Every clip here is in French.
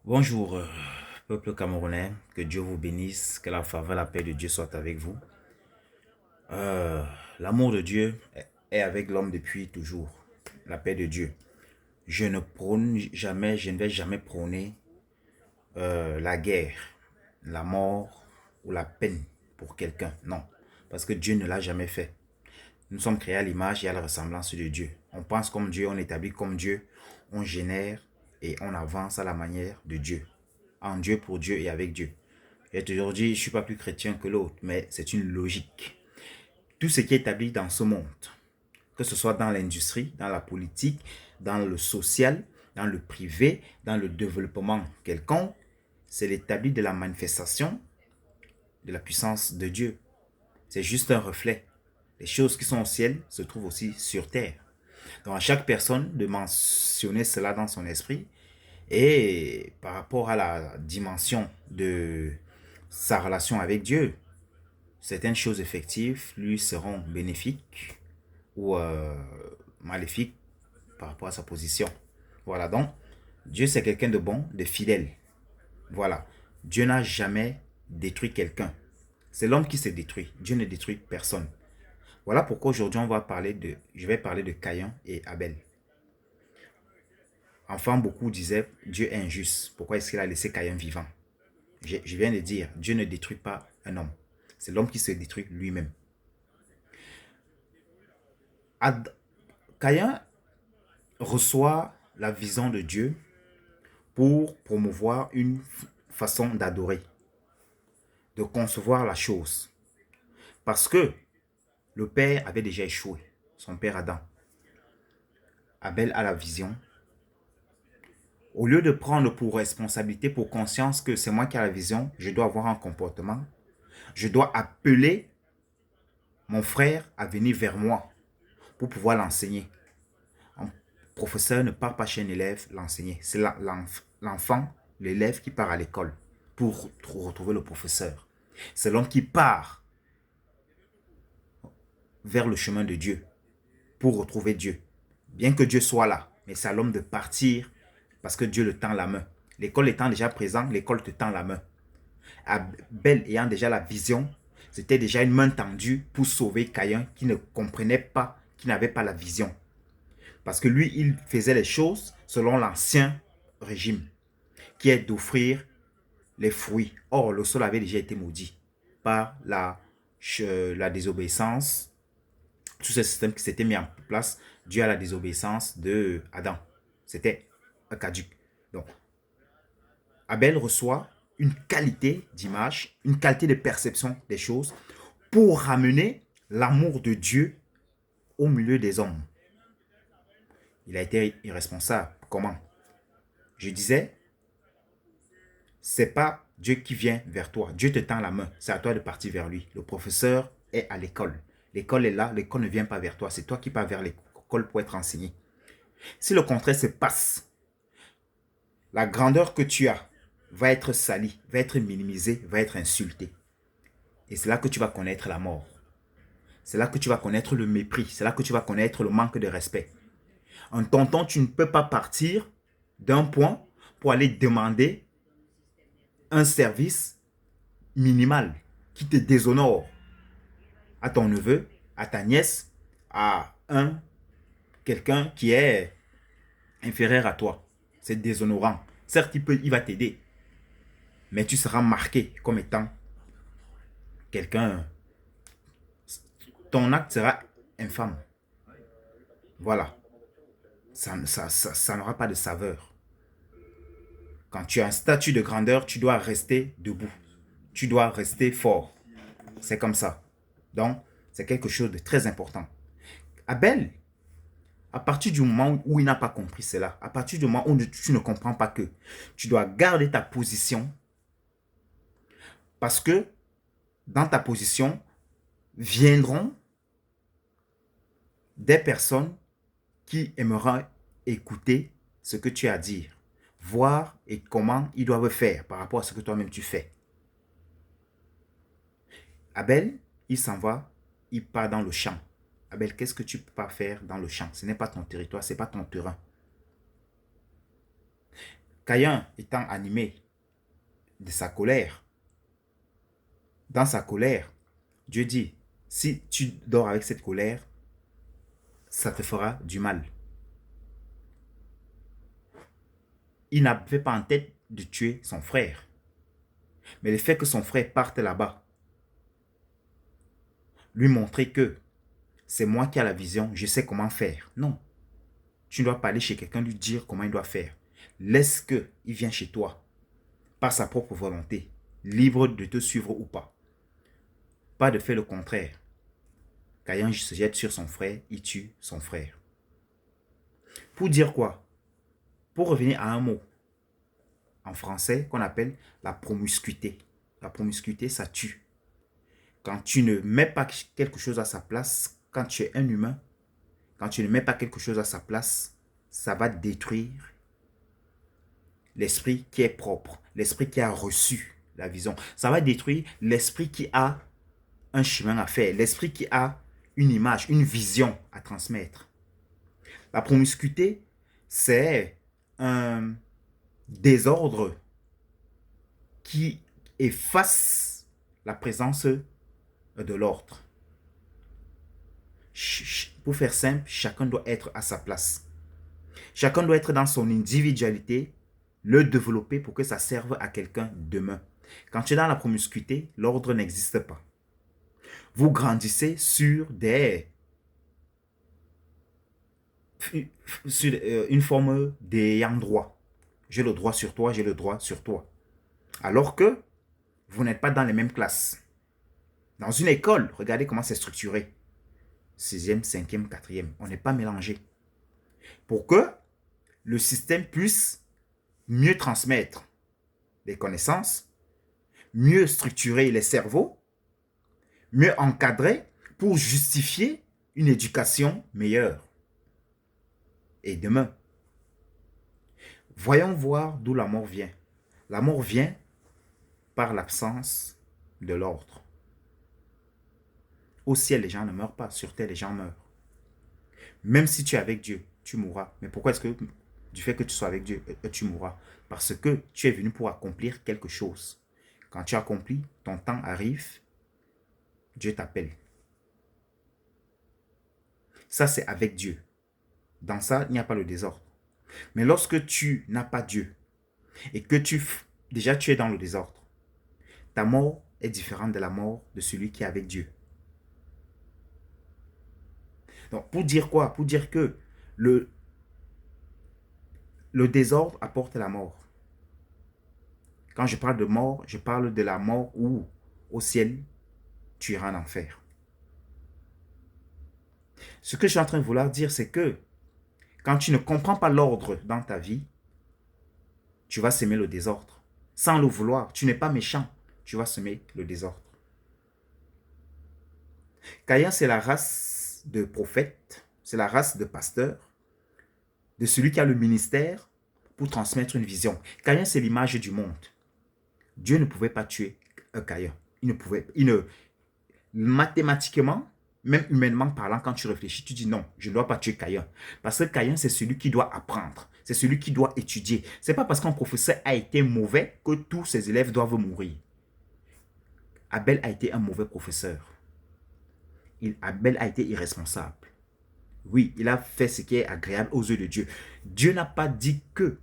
Bonjour, peuple camerounais, que Dieu vous bénisse, que la faveur, la paix de Dieu soit avec vous. Euh, L'amour de Dieu est avec l'homme depuis toujours, la paix de Dieu. Je ne prône jamais, je ne vais jamais prôner la guerre, la mort ou la peine pour quelqu'un, non, parce que Dieu ne l'a jamais fait. Nous sommes créés à l'image et à la ressemblance de Dieu. On pense comme Dieu, on établit comme Dieu, on génère et on avance à la manière de Dieu. En Dieu, pour Dieu et avec Dieu. J'ai toujours dit, je ne suis pas plus chrétien que l'autre, mais c'est une logique. Tout ce qui est établi dans ce monde, que ce soit dans l'industrie, dans la politique, dans le social, dans le privé, dans le développement quelconque, c'est l'établi de la manifestation de la puissance de Dieu. C'est juste un reflet. Les choses qui sont au ciel se trouvent aussi sur terre. Donc à chaque personne de mentionner cela dans son esprit et par rapport à la dimension de sa relation avec Dieu, certaines choses effectives lui seront bénéfiques ou maléfiques par rapport à sa position. Voilà, donc Dieu c'est quelqu'un de bon, de fidèle. Voilà, Dieu n'a jamais détruit quelqu'un. C'est l'homme qui se détruit. Dieu ne détruit personne. Voilà pourquoi aujourd'hui je vais parler de Caïn et Abel. Enfin, beaucoup disaient Dieu est injuste. Pourquoi est-ce qu'il a laissé Caïn vivant? Je viens de dire, Dieu ne détruit pas un homme. C'est l'homme qui se détruit lui-même. Caïn reçoit la vision de Dieu pour promouvoir une façon d'adorer, de concevoir la chose. Parce que le père avait déjà échoué, son père Adam. Abel a la vision. Au lieu de prendre pour responsabilité, pour conscience que c'est moi qui ai la vision, je dois avoir un comportement, je dois appeler mon frère à venir vers moi pour pouvoir l'enseigner. Un professeur ne part pas chez un élève l'enseigner. C'est l'enfant, l'élève qui part à l'école pour retrouver le professeur. C'est l'homme qui part vers le chemin de Dieu pour retrouver Dieu. Bien que Dieu soit là, mais c'est à l'homme de partir parce que Dieu le tend la main. L'école étant déjà présente, l'école te tend la main. Abel ayant déjà la vision, c'était déjà une main tendue pour sauver Caïn qui ne comprenait pas, qui n'avait pas la vision. Parce que lui, il faisait les choses selon l'ancien régime, qui est d'offrir les fruits. Or, le sol avait déjà été maudit par la désobéissance, tout ce système qui s'était mis en place dû à la désobéissance de Adam. C'était un caduc. Donc, Abel reçoit une qualité d'image, une qualité de perception des choses pour ramener l'amour de Dieu au milieu des hommes. Il a été irresponsable. Comment? Je disais, c'est pas Dieu qui vient vers toi. Dieu te tend la main. C'est à toi de partir vers lui. Le professeur est à l'école. L'école est là. L'école ne vient pas vers toi. C'est toi qui pars vers l'école pour être enseigné. Si le contraire se passe, la grandeur que tu as va être salie, va être minimisée, va être insultée. Et c'est là que tu vas connaître la mort. C'est là que tu vas connaître le mépris. C'est là que tu vas connaître le manque de respect. En tonton, tu ne peux pas partir d'un point pour aller demander un service minimal qui te déshonore à ton neveu, à ta nièce, à quelqu'un qui est inférieur à toi. C'est déshonorant. Certes, il va t'aider, mais tu seras marqué comme étant quelqu'un. Ton acte sera infâme. Voilà. Ça n'aura pas de saveur. Quand tu as un statut de grandeur, tu dois rester debout. Tu dois rester fort. C'est comme ça. Donc, c'est quelque chose de très important. Abel, à partir du moment où il n'a pas compris cela, à partir du moment où tu ne comprends pas que tu dois garder ta position, parce que dans ta position viendront des personnes qui aimeront écouter ce que tu as à dire, voir et comment ils doivent faire par rapport à ce que toi-même tu fais. Abel, il s'en va, il part dans le champ. Abel, qu'est-ce que tu peux pas faire dans le champ? Ce n'est pas ton territoire, ce n'est pas ton terrain. Caïn étant animé de sa colère, dans sa colère, Dieu dit, si tu dors avec cette colère, ça te fera du mal. Il n'avait pas en tête de tuer son frère. Mais le fait que son frère parte là-bas, lui montrer que c'est moi qui ai la vision, je sais comment faire. Non, tu ne dois pas aller chez quelqu'un lui dire comment il doit faire. Laisse qu'il vienne chez toi, par sa propre volonté, libre de te suivre ou pas. Pas de faire le contraire. Caïn se jette sur son frère, il tue son frère. Pour dire quoi? Pour revenir à un mot en français qu'on appelle la promiscuité. La promiscuité, ça tue. Quand tu ne mets pas quelque chose à sa place, quand tu es un humain, quand tu ne mets pas quelque chose à sa place, ça va détruire l'esprit qui est propre, l'esprit qui a reçu la vision. Ça va détruire l'esprit qui a un chemin à faire, l'esprit qui a une image, une vision à transmettre. La promiscuité, c'est un désordre qui efface la présence de l'ordre. Pour faire simple, chacun doit être à sa place. Chacun doit être dans son individualité, le développer pour que ça serve à quelqu'un demain. Quand tu es dans la promiscuité, l'ordre n'existe pas. Vous grandissez sur une forme d'ayant droit. J'ai le droit sur toi, j'ai le droit sur toi. Alors que vous n'êtes pas dans les mêmes classes. Dans une école, regardez comment c'est structuré. 6e, 5e, 4e. On n'est pas mélangé. Pour que le système puisse mieux transmettre les connaissances, mieux structurer les cerveaux, mieux encadrer pour justifier une éducation meilleure. Et demain, voyons voir d'où la mort vient. La mort vient par l'absence de l'ordre. Au ciel, les gens ne meurent pas. Sur terre, les gens meurent. Même si tu es avec Dieu, tu mourras. Mais pourquoi est-ce que du fait que tu sois avec Dieu, tu mourras? Parce que tu es venu pour accomplir quelque chose. Quand tu accomplis, ton temps arrive, Dieu t'appelle. Ça, c'est avec Dieu. Dans ça, il n'y a pas le désordre. Mais lorsque tu n'as pas Dieu et que déjà tu es dans le désordre, ta mort est différente de la mort de celui qui est avec Dieu. Donc, pour dire quoi? Pour dire que le désordre apporte la mort. Quand je parle de mort, je parle de la mort où, au ciel, tu iras en enfer. Ce que je suis en train de vouloir dire, c'est que quand tu ne comprends pas l'ordre dans ta vie, tu vas semer le désordre. Sans le vouloir, tu n'es pas méchant, tu vas semer le désordre. Caïn, c'est la race de prophètes, c'est la race de pasteurs, de celui qui a le ministère pour transmettre une vision. Caïn, c'est l'image du monde. Dieu ne pouvait pas tuer Caïn. Mathématiquement, même humainement parlant, quand tu réfléchis, tu dis non, je ne dois pas tuer Caïn. Parce que Caïn, c'est celui qui doit apprendre. C'est celui qui doit étudier. Ce n'est pas parce qu'un professeur a été mauvais que tous ses élèves doivent mourir. Abel a été un mauvais professeur. Abel a été irresponsable. Oui, il a fait ce qui est agréable aux yeux de Dieu. Dieu n'a pas dit que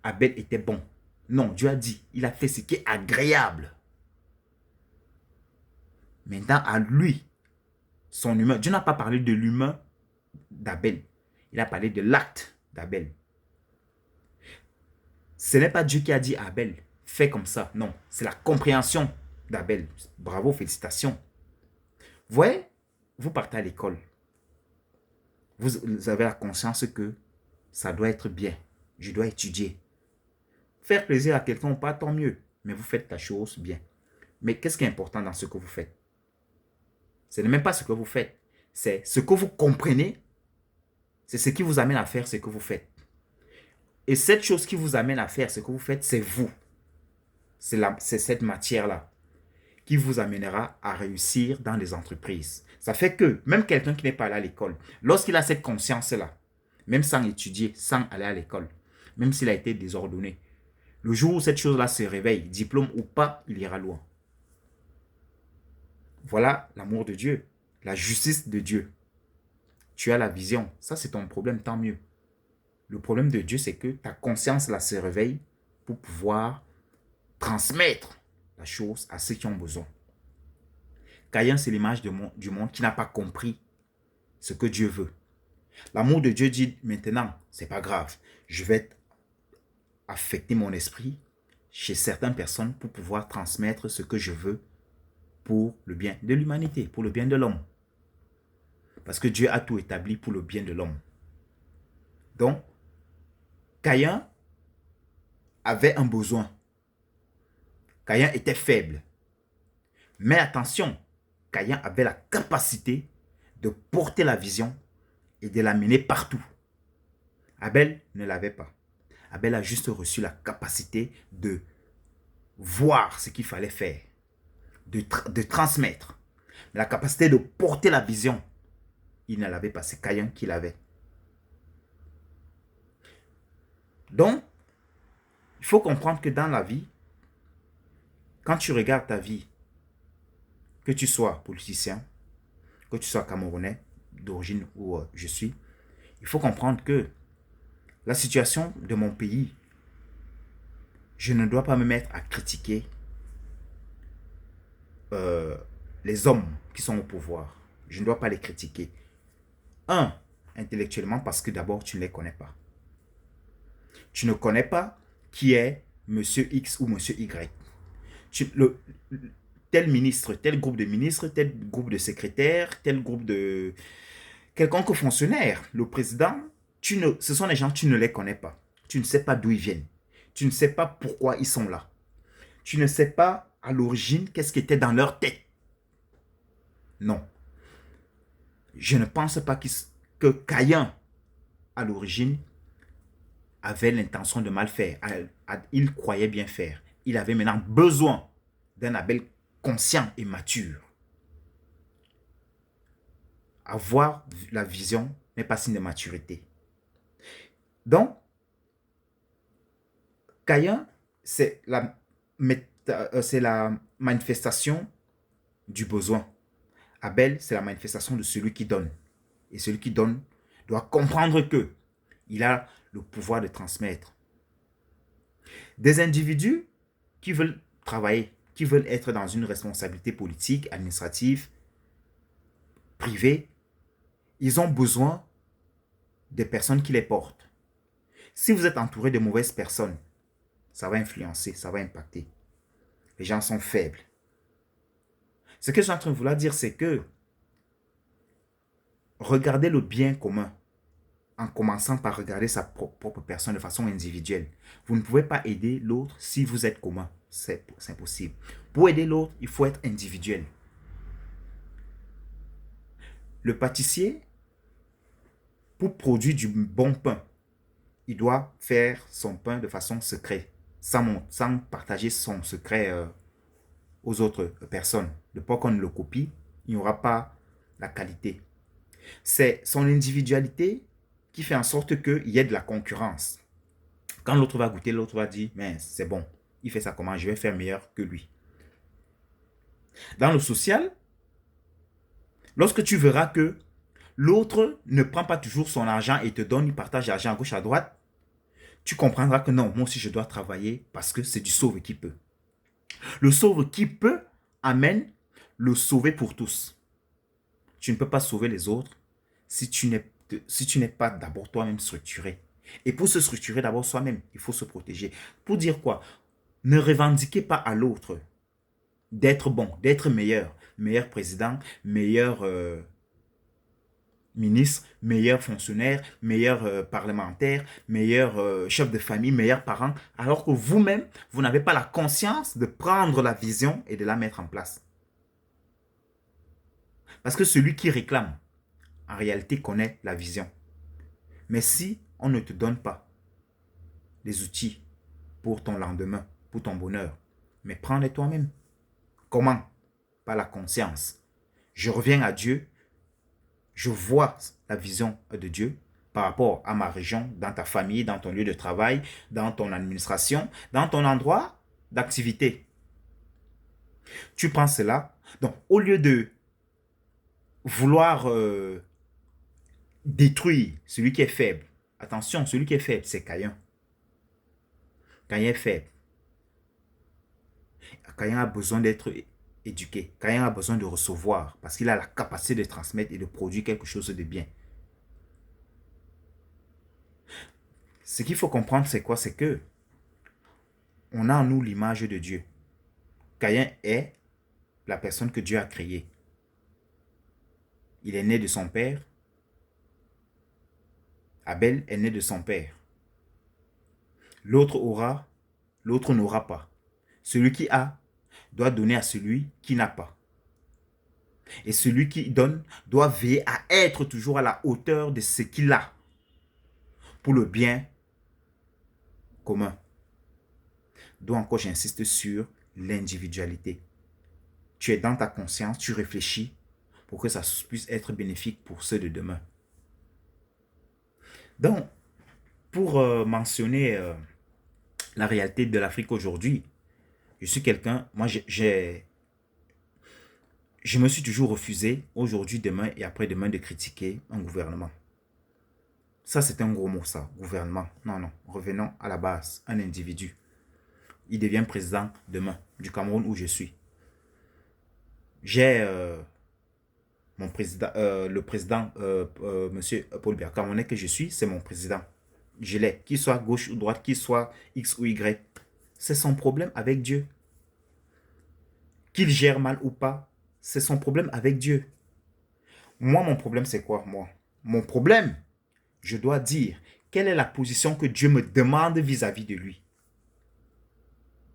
Abel était bon. Non, Dieu a dit, il a fait ce qui est agréable. Maintenant, à lui, son humain. Dieu n'a pas parlé de l'humain d'Abel. Il a parlé de l'acte d'Abel. Ce n'est pas Dieu qui a dit à Abel, fais comme ça. Non, c'est la compréhension d'Abel. Bravo, félicitations. Vous voyez, vous partez à l'école. Vous avez la conscience que ça doit être bien. Je dois étudier. Faire plaisir à quelqu'un ou pas, tant mieux. Mais vous faites la chose bien. Mais qu'est-ce qui est important dans ce que vous faites? Ce n'est même pas ce que vous faites. C'est ce que vous comprenez. C'est ce qui vous amène à faire ce que vous faites. Et cette chose qui vous amène à faire ce que vous faites, c'est vous. C'est cette matière-là qui vous amènera à réussir dans les entreprises. Ça fait que même quelqu'un qui n'est pas allé à l'école, lorsqu'il a cette conscience-là, même sans étudier, sans aller à l'école, même s'il a été désordonné. Le jour où cette chose-là se réveille, diplôme ou pas, il ira loin. Voilà l'amour de Dieu, la justice de Dieu. Tu as la vision, ça c'est ton problème, tant mieux. Le problème de Dieu, c'est que ta conscience là se réveille pour pouvoir transmettre la chose à ceux qui ont besoin. Caïn, c'est l'image du monde qui n'a pas compris ce que Dieu veut. L'amour de Dieu dit maintenant, c'est pas grave, je vais affecter mon esprit chez certaines personnes pour pouvoir transmettre ce que je veux pour le bien de l'humanité, pour le bien de l'homme. Parce que Dieu a tout établi pour le bien de l'homme. Donc, Caïn avait un besoin. Caïn était faible. Mais attention, Caïn avait la capacité de porter la vision et de la mener partout. Abel ne l'avait pas. Abel a juste reçu la capacité de voir ce qu'il fallait faire, de transmettre. La capacité de porter la vision, il ne l'avait pas, c'est Caïn qui l'avait. Donc, il faut comprendre que dans la vie, quand tu regardes ta vie, que tu sois politicien, que tu sois camerounais, d'origine où je suis, il faut comprendre que la situation de mon pays, je ne dois pas me mettre à critiquer les hommes qui sont au pouvoir. Je ne dois pas les critiquer. Un, intellectuellement, parce que d'abord, tu ne les connais pas. Tu ne connais pas qui est Monsieur X ou Monsieur Y. Tel ministre, tel groupe de ministres, tel groupe de secrétaires, tel groupe de quelconque fonctionnaire, le président, ce sont des gens, tu ne les connais pas. Tu ne sais pas d'où ils viennent. Tu ne sais pas pourquoi ils sont là. Tu ne sais pas à l'origine qu'est-ce qui était dans leur tête. Non. Je ne pense pas que Caïn, à l'origine, avait l'intention de mal faire. Il croyait bien faire. Il avait maintenant besoin d'un Abel conscient et mature. Avoir la vision n'est pas signe de maturité. Donc, Caïn, c'est la manifestation du besoin. Abel, c'est la manifestation de celui qui donne. Et celui qui donne doit comprendre que il a le pouvoir de transmettre. Des individus qui veulent travailler, qui veulent être dans une responsabilité politique, administrative, privée, ils ont besoin des personnes qui les portent. Si vous êtes entouré de mauvaises personnes, ça va influencer, ça va impacter. Les gens sont faibles. Ce que je suis en train de vouloir dire, c'est que regardez le bien commun en commençant par regarder sa propre personne de façon individuelle. Vous ne pouvez pas aider l'autre si vous êtes commun. C'est impossible. Pour aider l'autre, il faut être individuel. Le pâtissier, pour produire du bon pain, il doit faire son pain de façon secrète, sans partager son secret aux autres personnes. De peur qu'on ne le copie, il n'y aura pas la qualité. C'est son individualité qui fait en sorte qu'il y ait de la concurrence. Quand l'autre va goûter, l'autre va dire, mais c'est bon, il fait ça comment, je vais faire meilleur que lui. Dans le social, lorsque tu verras que l'autre ne prend pas toujours son argent et te donne, il partage l'argent à gauche, à droite, tu comprendras que non, moi aussi je dois travailler parce que c'est du sauve qui peut. Le sauve qui peut amène le sauver pour tous. Tu ne peux pas sauver les autres si tu n'es pas d'abord toi-même structuré. Et pour se structurer d'abord soi-même, il faut se protéger. Pour dire quoi? Ne revendiquez pas à l'autre d'être bon, d'être meilleur. Meilleur président, meilleur ministre, meilleur fonctionnaire, meilleur parlementaire, meilleur chef de famille, meilleur parent, alors que vous-même, vous n'avez pas la conscience de prendre la vision et de la mettre en place. Parce que celui qui réclame, en réalité, connaît la vision. Mais si on ne te donne pas les outils pour ton lendemain, pour ton bonheur, mais prends-les toi-même. Comment? Par la conscience. Je reviens à Dieu, je vois la vision de Dieu, par rapport à ma région, dans ta famille, dans ton lieu de travail, dans ton administration, dans ton endroit d'activité. Tu prends cela. Donc, au lieu de vouloir détruire celui qui est faible, attention, celui qui est faible, c'est Caïn. Caïn est faible. Caïn a besoin d'être éduqué. Caïn a besoin de recevoir parce qu'il a la capacité de transmettre et de produire quelque chose de bien. Ce qu'il faut comprendre, c'est quoi? C'est que on a en nous l'image de Dieu. Caïn est la personne que Dieu a créée. Il est né de son père. Abel est né de son père. L'autre aura, l'autre n'aura pas. Celui qui a doit donner à celui qui n'a pas. Et celui qui donne doit veiller à être toujours à la hauteur de ce qu'il a pour le bien commun. Donc encore, j'insiste sur l'individualité. Tu es dans ta conscience, tu réfléchis pour que ça puisse être bénéfique pour ceux de demain. Donc, pour mentionner la réalité de l'Afrique aujourd'hui, je suis quelqu'un, moi je me suis toujours refusé aujourd'hui, demain et après-demain de critiquer un gouvernement. Ça, c'est un gros mot, ça, gouvernement. Non, non, revenons à la base, un individu. Il devient président demain du Cameroun où je suis. J'ai mon président, le président, monsieur Paul Biya Camerounais que je suis, c'est mon président. Je l'ai, qu'il soit gauche ou droite, qu'il soit X ou Y. C'est son problème avec Dieu. Qu'il gère mal ou pas, c'est son problème avec Dieu. Moi, mon problème, c'est quoi, moi? Mon problème, je dois dire, quelle est la position que Dieu me demande vis-à-vis de lui?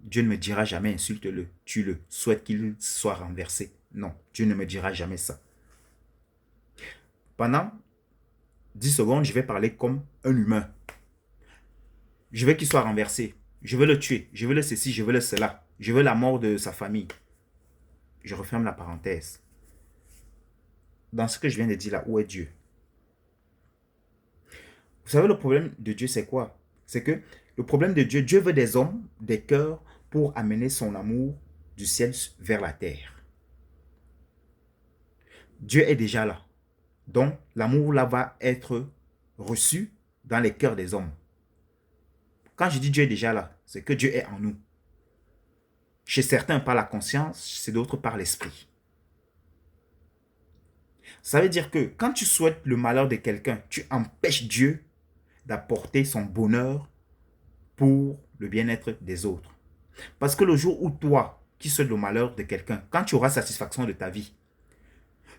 Dieu ne me dira jamais insulte-le, tue-le, souhaite qu'il soit renversé. Non, Dieu ne me dira jamais ça. Pendant 10 secondes, je vais parler comme un humain. Je veux qu'il soit renversé. Je veux le tuer. Je veux le ceci, je veux le cela. Je veux la mort de sa famille. Je referme la parenthèse. Dans ce que je viens de dire là, où est Dieu? Vous savez, le problème de Dieu, c'est quoi? C'est que le problème de Dieu, Dieu veut des hommes, des cœurs, pour amener son amour du ciel vers la terre. Dieu est déjà là. Donc, l'amour là va être reçu dans les cœurs des hommes. Quand je dis Dieu est déjà là, c'est que Dieu est en nous. Chez certains par la conscience, chez d'autres par l'esprit. Ça veut dire que quand tu souhaites le malheur de quelqu'un, tu empêches Dieu d'apporter son bonheur pour le bien-être des autres. Parce que le jour où toi, qui souhaites le malheur de quelqu'un, quand tu auras satisfaction de ta vie,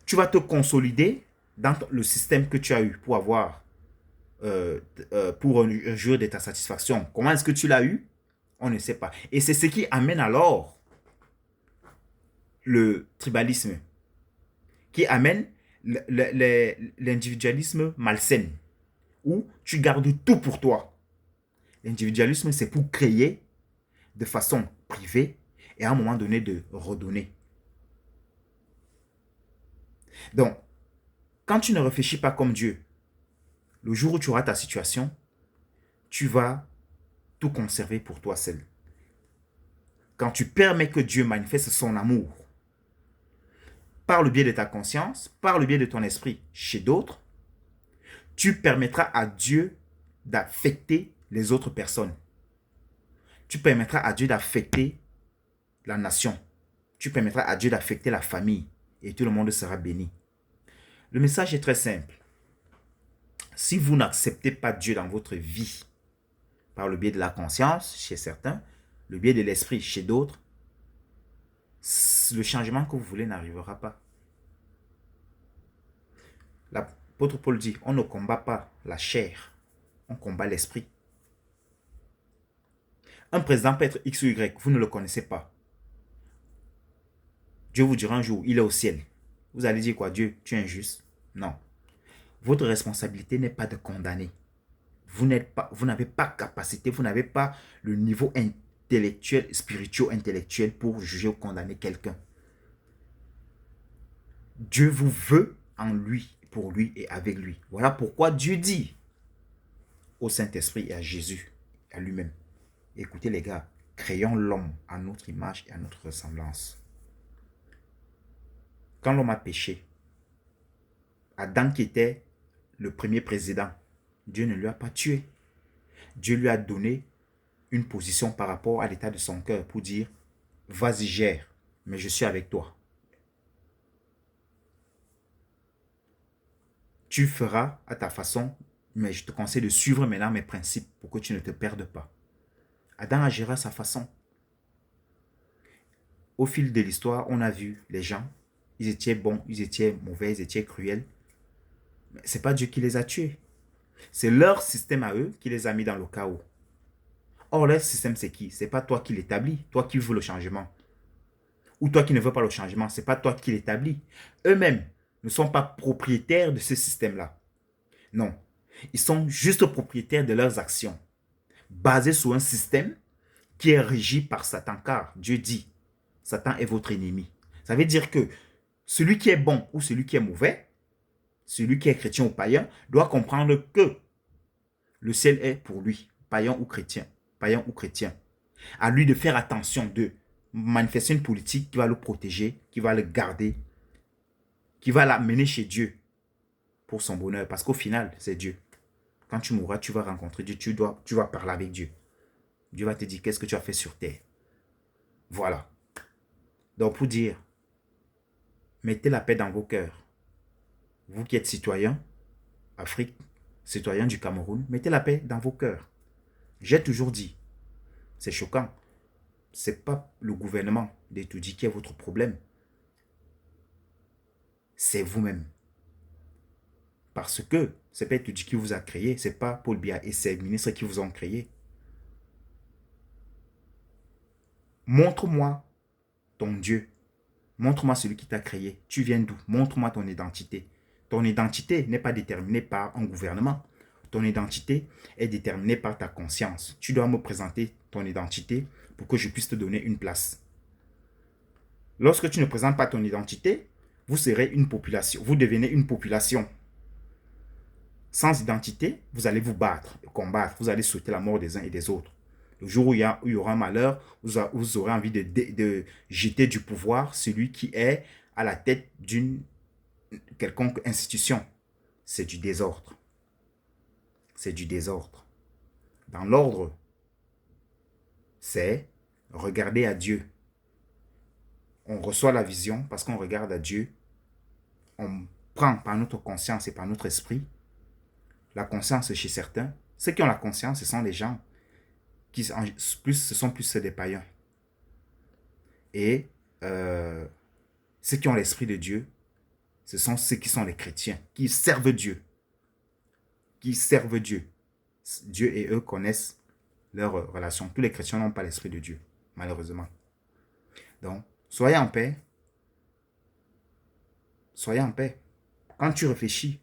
tu vas te consolider dans le système que tu as eu pour avoir, pour un jour de ta satisfaction. Comment est-ce que tu l'as eu? On ne sait pas. Et c'est ce qui amène alors le tribalisme, qui amène l'individualisme malsain, où tu gardes tout pour toi. L'individualisme, c'est pour créer de façon privée et à un moment donné de redonner. Donc, quand tu ne réfléchis pas comme Dieu, le jour où tu auras ta situation, tu vas tout conserver pour toi seul. Quand tu permets que Dieu manifeste son amour par le biais de ta conscience, par le biais de ton esprit chez d'autres, tu permettras à Dieu d'affecter les autres personnes. Tu permettras à Dieu d'affecter la nation. Tu permettras à Dieu d'affecter la famille et tout le monde sera béni. Le message est très simple. Si vous n'acceptez pas Dieu dans votre vie, par le biais de la conscience chez certains, le biais de l'esprit chez d'autres, le changement que vous voulez n'arrivera pas. L'apôtre Paul dit, on ne combat pas la chair, on combat l'esprit. Un président peut être X ou Y, vous ne le connaissez pas. Dieu vous dira un jour, il est au ciel. Vous allez dire quoi? Dieu, tu es injuste? Non. Votre responsabilité n'est pas de condamner. Vous n'avez pas capacité, vous n'avez pas le niveau intellectuel, spirituel, intellectuel pour juger ou condamner quelqu'un. Dieu vous veut en lui, pour lui et avec lui. Voilà pourquoi Dieu dit au Saint-Esprit et à Jésus, à lui-même. Écoutez les gars, créons l'homme à notre image et à notre ressemblance. Quand l'homme a péché, Adam qui était le premier président, Dieu ne lui a pas tué. Dieu lui a donné une position par rapport à l'état de son cœur pour dire, vas-y gère, mais je suis avec toi. Tu feras à ta façon, mais je te conseille de suivre maintenant mes principes pour que tu ne te perdes pas. Adam a géré à sa façon. Au fil de l'histoire, on a vu les gens, ils étaient bons, ils étaient mauvais, ils étaient cruels. Mais ce n'est pas Dieu qui les a tués. C'est leur système à eux qui les a mis dans le chaos. Or, leur système, c'est qui? Ce n'est pas toi qui l'établis, toi qui veux le changement. Ou toi qui ne veux pas le changement, ce n'est pas toi qui l'établis. Eux-mêmes ne sont pas propriétaires de ce système-là. Non. Ils sont juste propriétaires de leurs actions, basées sur un système qui est régi par Satan, car Dieu dit, Satan est votre ennemi. Ça veut dire que celui qui est bon ou celui qui est mauvais, celui qui est chrétien ou païen, doit comprendre que le ciel est pour lui, païen ou chrétien. Païen ou chrétien. À lui de faire attention, de manifester une politique qui va le protéger, qui va le garder, qui va l'amener chez Dieu pour son bonheur. Parce qu'au final, c'est Dieu. Quand tu mourras, tu vas rencontrer Dieu, tu vas parler avec Dieu. Dieu va te dire qu'est-ce que tu as fait sur terre. Voilà. Donc pour dire, mettez la paix dans vos cœurs. Vous qui êtes citoyens, Afrique, citoyens du Cameroun, mettez la paix dans vos cœurs. J'ai toujours dit, c'est choquant, ce n'est pas le gouvernement d'Etoudi qui est votre problème. C'est vous-même. Parce que ce n'est pas Etoudi qui vous a créé, ce n'est pas Paul Biya et ses ministres qui vous ont créé. Montre-moi ton Dieu. Montre-moi celui qui t'a créé. Tu viens d'où? Montre-moi ton identité. Ton identité n'est pas déterminée par un gouvernement. Ton identité est déterminée par ta conscience. Tu dois me présenter ton identité pour que je puisse te donner une place. Lorsque tu ne présentes pas ton identité, vous serez une population. Vous devenez une population. Sans identité, vous allez vous battre, combattre. Vous allez souhaiter la mort des uns et des autres. Le jour où il y aura un malheur, vous aurez envie de jeter du pouvoir celui qui est à la tête d'une quelconque institution. C'est du désordre. C'est du désordre. Dans l'ordre, c'est regarder à Dieu. On reçoit la vision parce qu'on regarde à Dieu. On prend par notre conscience et par notre esprit. La conscience chez certains. Ceux qui ont la conscience, ce sont les gens qui ce sont plus des païens. Et ceux qui ont l'esprit de Dieu, ce sont ceux qui sont les chrétiens, qui servent Dieu. Qui servent Dieu. Dieu et eux connaissent leur relation. Tous les chrétiens n'ont pas l'esprit de Dieu, malheureusement. Donc, soyez en paix. Soyez en paix. Quand tu réfléchis,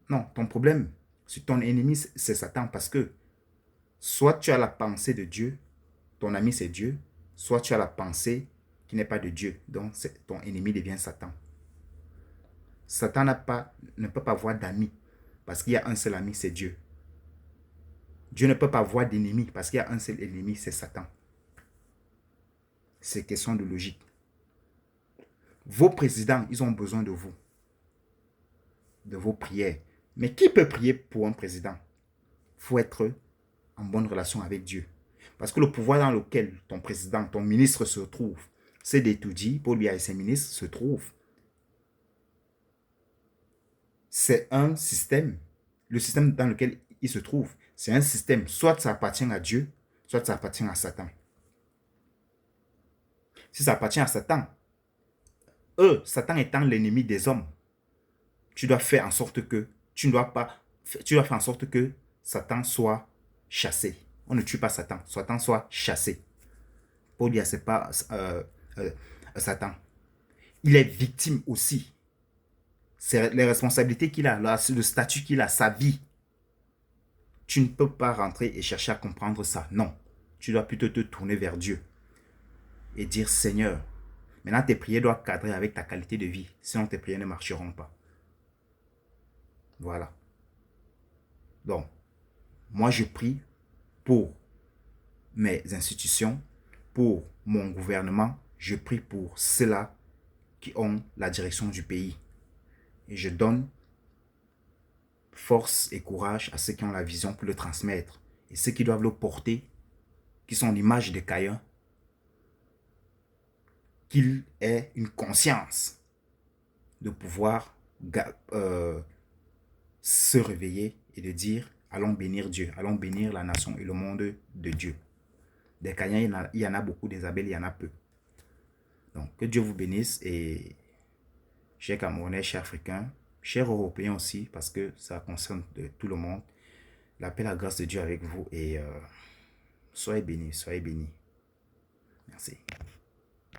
non, ton problème, c'est ton ennemi, c'est Satan, parce que soit tu as la pensée de Dieu, ton ami c'est Dieu, soit tu as la pensée qui n'est pas de Dieu, donc ton ennemi devient Satan. Satan ne peut pas avoir d'amis, parce qu'il y a un seul ami, c'est Dieu. Dieu ne peut pas avoir d'ennemi, parce qu'il y a un seul ennemi, c'est Satan. C'est question de logique. Vos présidents, ils ont besoin de vous, de vos prières. Mais qui peut prier pour un président? Il faut être en bonne relation avec Dieu. Parce que le pouvoir dans lequel ton président, ton ministre se trouve, c'est d'Etoudi, Paul Biya et ses ministres se trouvent. C'est un système. Le système dans lequel il se trouve, c'est un système. Soit ça appartient à Dieu, soit ça appartient à Satan. Si ça appartient à Satan, Satan étant l'ennemi des hommes, tu dois faire en sorte que tu dois faire en sorte que Satan soit chassé. On ne tue pas Satan. Satan soit chassé. Paul Biya, ce n'est pas Satan. Il est victime aussi. C'est les responsabilités qu'il a, le statut qu'il a, sa vie. Tu ne peux pas rentrer et chercher à comprendre ça. Non. Tu dois plutôt te tourner vers Dieu et dire, Seigneur, maintenant tes prières doivent cadrer avec ta qualité de vie. Sinon tes prières ne marcheront pas. Voilà. Donc, Moi, je prie pour mes institutions, pour mon gouvernement. Je prie pour ceux-là qui ont la direction du pays. Et je donne force et courage à ceux qui ont la vision pour le transmettre. Et ceux qui doivent le porter, qui sont l'image de Caïn, qu'il ait une conscience de pouvoir se réveiller et de dire, allons bénir Dieu, allons bénir la nation et le monde de Dieu. Des Caïns, il y en a beaucoup, des Abel, il y en a peu. Donc, que Dieu vous bénisse et chers Camerounais, chers Africains, chers Européens aussi, parce que ça concerne tout le monde. La paix, la grâce de Dieu avec vous et soyez bénis, soyez bénis. Merci.